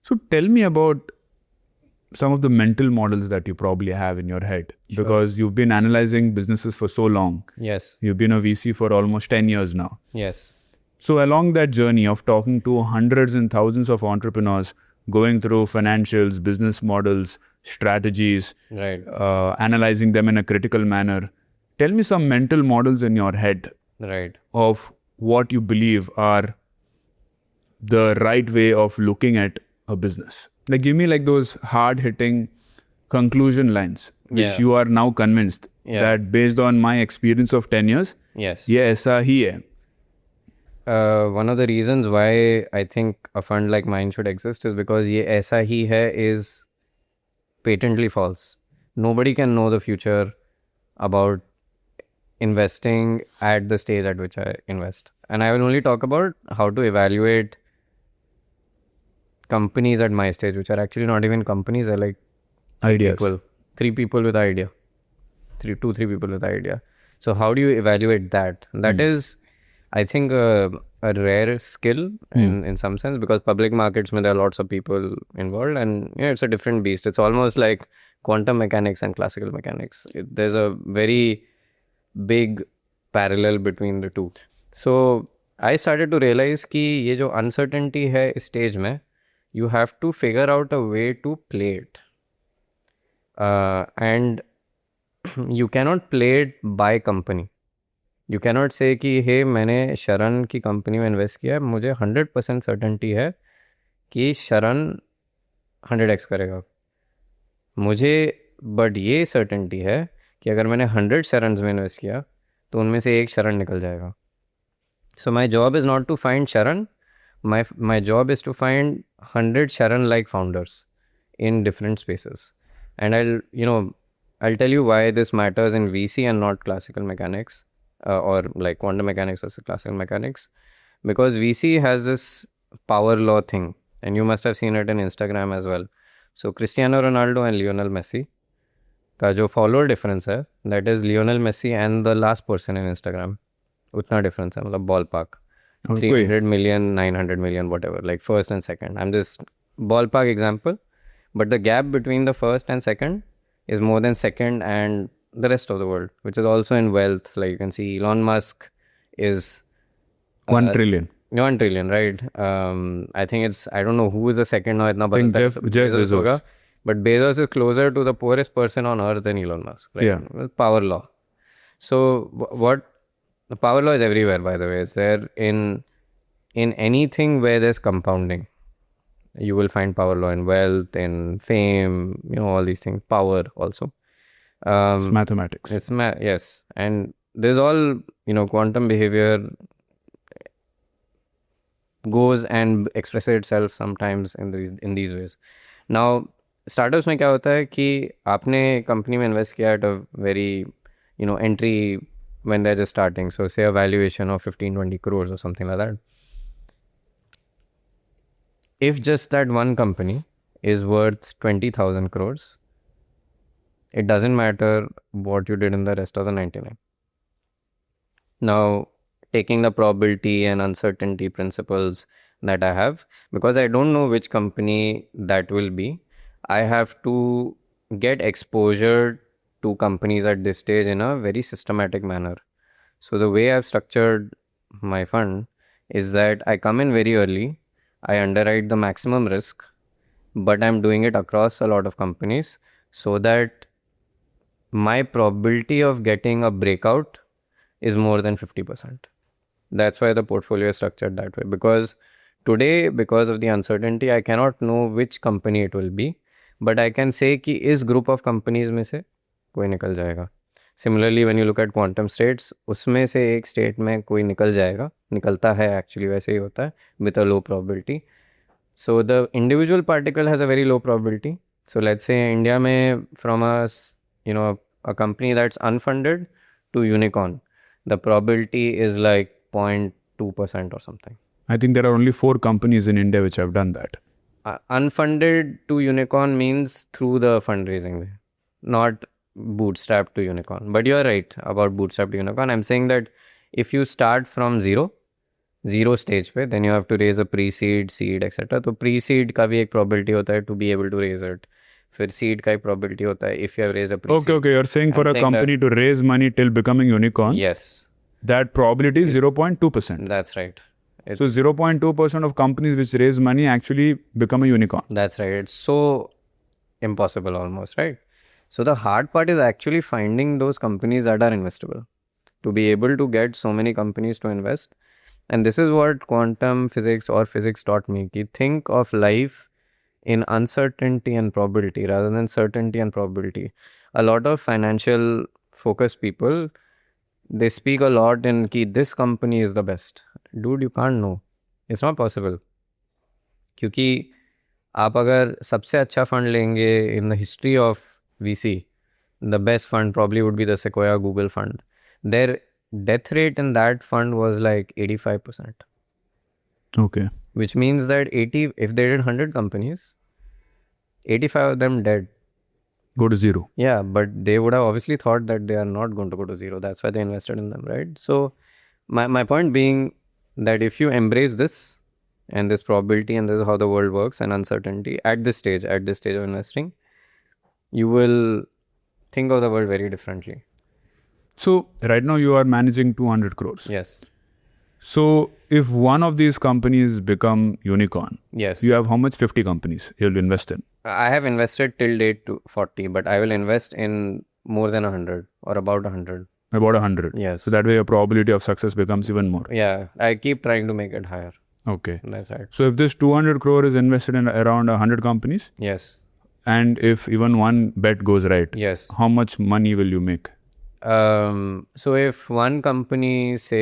So tell me about some of the mental models that you probably have in your head, because you've been analyzing businesses for so long. Yes. You've been a VC for almost 10 years now. Yes. So along that journey of talking to hundreds and thousands of entrepreneurs, going through financials, business models, strategies, Right. analyzing them in a critical manner, tell me some mental models in your head Right. of what you believe are the right way of looking at a business. Like, give me like those hard-hitting conclusion lines, which you are now convinced that based on my experience of 10 years, Yes. ये ऐसा ही है. One of the reasons why I think a fund like mine should exist is because ये ऐसा ही है is patently false. Nobody can know the future about investing at the stage at which I invest. And I will only talk about how to evaluate companies at my stage, which are actually not even companies, they're like Ideas. three people with idea. Three people with idea. So how do you evaluate that? That is, I think, a rare skill in some sense, because public markets, there are lots of people involved, and it's a different beast. It's almost like quantum mechanics and classical mechanics. There's a very big parallel between the two. So I started to realize कि ये जो uncertainty है इस stage में, you have to figure out a way to play it. And you cannot play it by company. You cannot say कि hey मैंने शरण की कंपनी में इन्वेस्ट किया, मुझे 100% सर्टेनिटी है कि शरण 100x करेगा. मुझे बट ये सर्टेनिटी है कि अगर मैंने 100 शरण में इन्वेस्ट किया तो उनमें से एक शरण निकल जाएगा. So my job is not to find Sharan. My job is to find 100 Sharan-like founders in different spaces. And I'll tell you why this matters in VC and not classical mechanics, or like quantum mechanics versus classical mechanics. Because VC has this power law thing, and you must have seen it in Instagram as well. So Cristiano Ronaldo and Lionel Messi का जो follower difference है, that is Lionel Messi and the last person in Instagram. उतना difference है, मतलब ballpark. 300 million, 900 million, whatever, like first and second. I'm just ballpark example. But the gap between the first and second is more than second and the rest of the world, which is also in wealth. Like you can see Elon Musk is 1 trillion. 1 trillion, right? I think I don't know who is the second now. I think Jeff Bezos. But Bezos is closer to the poorest person on earth than Elon Musk, right? Yeah. Power law. So the power law is everywhere, by the way. It's there in anything where there's compounding. You will find power law in wealth, in fame, all these things. Power also. It's mathematics. Yes. And there's all, quantum behavior goes and expresses itself sometimes in these ways. Now, startups में क्या होता है कि आपने company में invest किया at a very, entry when they're just starting. So say a valuation of 15-20 crores or something like that. If just that one company is worth 20,000 crores, it doesn't matter what you did in the rest of the 99. Now, taking the probability and uncertainty principles that I have, because I don't know which company that will be, I have to get exposure to companies at this stage in a very systematic manner. So the way I've structured my fund is that I come in very early, I underwrite the maximum risk, but I'm doing it across a lot of companies so that my probability of getting a breakout is more than 50%. That's why the portfolio is structured that way. Because today, because of the uncertainty, I cannot know which company it will be, but I can say कि इस group of companies में से कोई निकल जाएगा. Similarly, when you look at quantum states, उसमें से एक state में कोई निकल जाएगा, निकलता है actually वैसे ही होता है with a low probability. So the individual particle has a very low probability. So let's say India में from a company that's unfunded to unicorn, the probability is like 0.2% or something. I think there are only 4 companies in India which have done that. Unfunded to unicorn means through the fundraising way, not bootstrap to unicorn. But you're right about bootstrap to unicorn. I'm saying that if you start from zero zero stage पे, then you have to raise a pre seed, seed etcetera. तो pre seed का भी एक probability होता है to be able to raise it. फिर seed का एक प्रोबेबिलिटी होता है if you have raise a pre Okay, you're saying for a company to raise money till becoming unicorn, yes, that probability is 0.2%. that's right. So 0.2% of companies which raise money actually become a unicorn. That's right. It's so impossible almost, right? So the hard part is actually finding those companies that are investable, to be able to get so many companies to invest. And this is what quantum physics or physics taught me. Ki think of life in uncertainty and probability rather than certainty and probability. A lot of financial focused people, they speak a lot in ki this company is the best. Dude, you can't know. It's not possible. क्योंकि आप अगर सबसे अच्छा fund लेंगे in the history of VC, the best fund probably would be the Sequoia Google fund. Their death rate in that fund was like 85%. Okay. Which means that if they did 100 companies, 85 of them dead. Go to zero. Yeah, but they would have obviously thought that they are not going to go to zero. That's why they invested in them, right? So my point being that if you embrace this and this probability and this is how the world works and uncertainty at this stage of investing, you will think of the world very differently. So right now you are managing 200 crores. Yes. So if one of these companies become unicorn, Yes. you have how much? 50 companies you'll invest in. I have invested till date to 40, but I will invest in more than 100 or about 100. About 100. Yes. So that way your probability of success becomes even more. Yeah, I keep trying to make it higher. Okay. That's right. So if this 200 crore is invested in around 100 companies, Yes. and if even one bet goes right, Yes. how much money will you make? So if one company say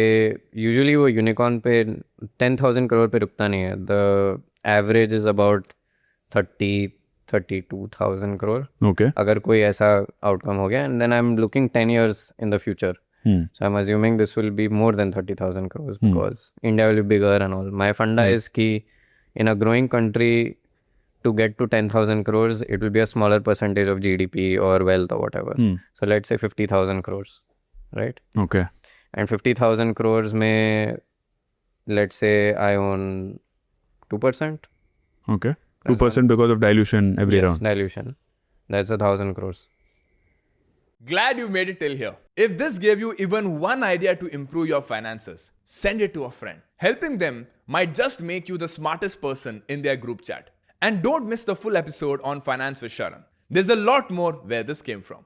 usually वो unicorn पे 10,000 crore पे रुकता नहीं है, the average is about 32,000 crore. Okay. अगर कोई ऐसा outcome हो गया, and then I'm looking 10 years in the future. So I'm assuming this will be more than 30,000 crores because India will be bigger and all. My funda is ki in a growing country, to get to 10,000 crores, it will be a smaller percentage of GDP or wealth or whatever. So let's say 50,000 crores, right? Okay. And 50,000 crores may, let's say I own 2%. Okay. 2% because of dilution every Yes, round. dilution. That's 1,000 crores. Glad you made it till here. If this gave you even one idea to improve your finances, send it to a friend. Helping them might just make you the smartest person in their group chat. And don't miss the full episode on Finance with Sharan. There's a lot more where this came from.